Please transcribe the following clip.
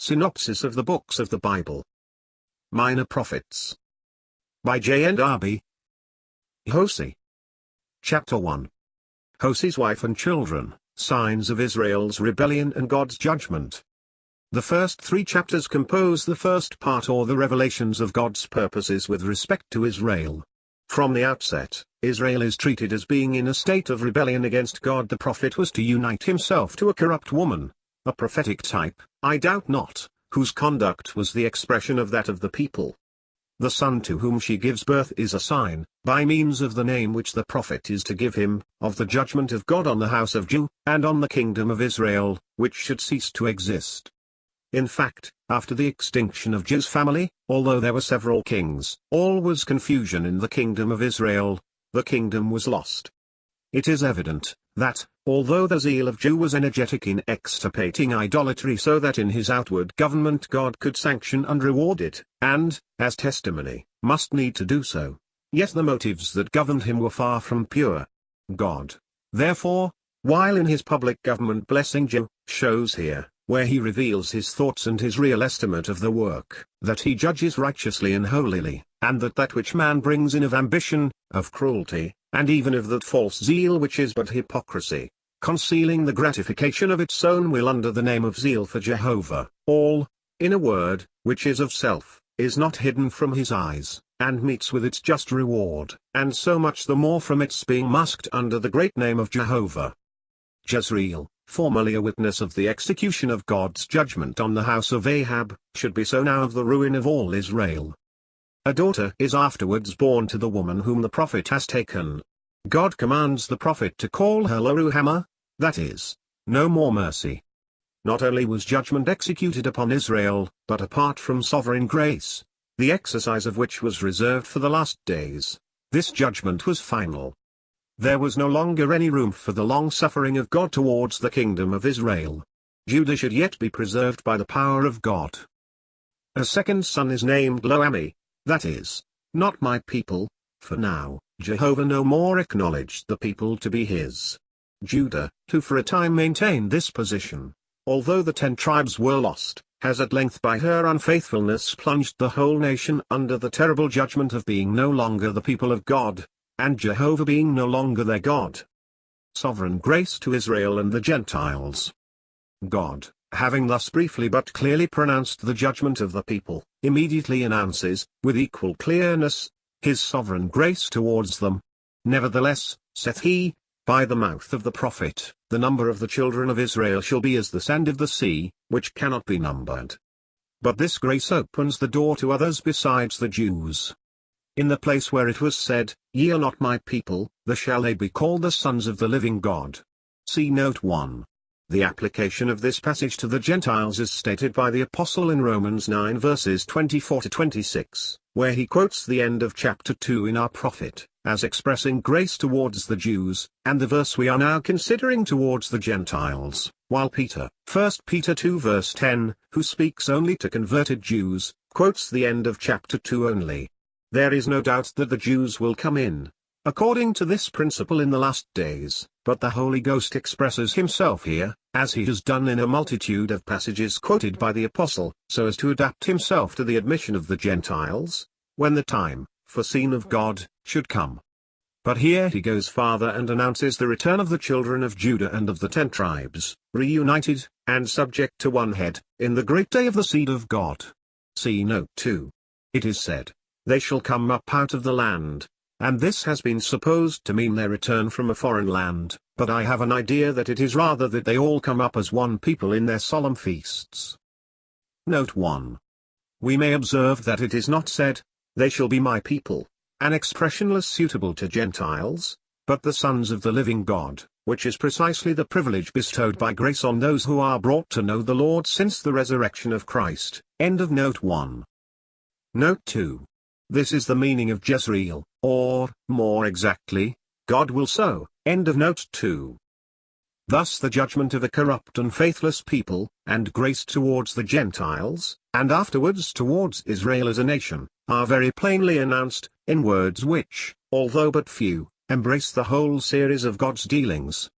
Synopsis of the Books of the Bible. Minor Prophets. By JND Darby. Hosea. Chapter 1. Hosea's wife and children, signs of Israel's rebellion and God's judgment. The first 3 chapters compose the first part, or the revelations of God's purposes with respect to Israel. From the outset, Israel is treated as being in a state of rebellion against God. The prophet was to unite himself to a corrupt woman, a prophetic type, I doubt not, whose conduct was the expression of that of the people. The son to whom she gives birth is a sign, by means of the name which the prophet is to give him, of the judgment of God on the house of Judah, and on the kingdom of Israel, which should cease to exist. In fact, after the extinction of Judah's family, although there were several kings, all was confusion in the kingdom of Israel. The kingdom was lost. It is evident that, although the zeal of Judah was energetic in extirpating idolatry so that in his outward government God could sanction and reward it, and, as testimony, must need to do so, yet the motives that governed him were far from pure. God, therefore, while in his public government blessing Judah, shows here, where he reveals his thoughts and his real estimate of the work, that he judges righteously and holily, and that which man brings in of ambition, of cruelty, and even of that false zeal which is but hypocrisy, concealing the gratification of its own will under the name of zeal for Jehovah, all, in a word, which is of self, is not hidden from his eyes, and meets with its just reward, and so much the more from its being masked under the great name of Jehovah. Jezreel, formerly a witness of the execution of God's judgment on the house of Ahab, should be so now of the ruin of all Israel. A daughter is afterwards born to the woman whom the prophet has taken. God commands the prophet to call her Lo-ruhamah, that is, no more mercy. Not only was judgment executed upon Israel, but apart from sovereign grace, the exercise of which was reserved for the last days, this judgment was final. There was no longer any room for the long-suffering of God towards the kingdom of Israel. Judah should yet be preserved by the power of God. A second son is named Lo-ammi, that is, not my people, for now, Jehovah no more acknowledged the people to be his. Judah, who for a time maintained this position, although the 10 tribes were lost, has at length by her unfaithfulness plunged the whole nation under the terrible judgment of being no longer the people of God, and Jehovah being no longer their God. Sovereign grace to Israel and the Gentiles. God, having thus briefly but clearly pronounced the judgment of the people, immediately announces, with equal clearness, his sovereign grace towards them. Nevertheless, saith he, by the mouth of the prophet, the number of the children of Israel shall be as the sand of the sea, which cannot be numbered. But this grace opens the door to others besides the Jews. In the place where it was said, Ye are not my people, there shall they be called the sons of the living God. See note 1. The application of this passage to the Gentiles is stated by the Apostle in Romans 9 verses 24 to 26, where he quotes the end of chapter 2 in our prophet, as expressing grace towards the Jews, and the verse we are now considering towards the Gentiles, while Peter, 1 Peter 2 verse 10, who speaks only to converted Jews, quotes the end of chapter 2 only. There is no doubt that the Jews will come in, according to this principle in the last days, but the Holy Ghost expresses himself here, as he has done in a multitude of passages quoted by the Apostle, so as to adapt himself to the admission of the Gentiles, when the time, foreseen of God, should come. But here he goes farther and announces the return of the children of Judah and of the 10 tribes, reunited, and subject to one head, in the great day of the seed of God. See note 2. It is said, They shall come up out of the land. And this has been supposed to mean their return from a foreign land, but I have an idea that it is rather that they all come up as one people in their solemn feasts. Note 1. We may observe that it is not said, They shall be my people, an expression less suitable to Gentiles, but the sons of the living God, which is precisely the privilege bestowed by grace on those who are brought to know the Lord since the resurrection of Christ. End of note 1. Note 2. This is the meaning of Jezreel, or, more exactly, God will so. End of note 2. Thus the judgment of a corrupt and faithless people, and grace towards the Gentiles, and afterwards towards Israel as a nation, are very plainly announced, in words which, although but few, embrace the whole series of God's dealings,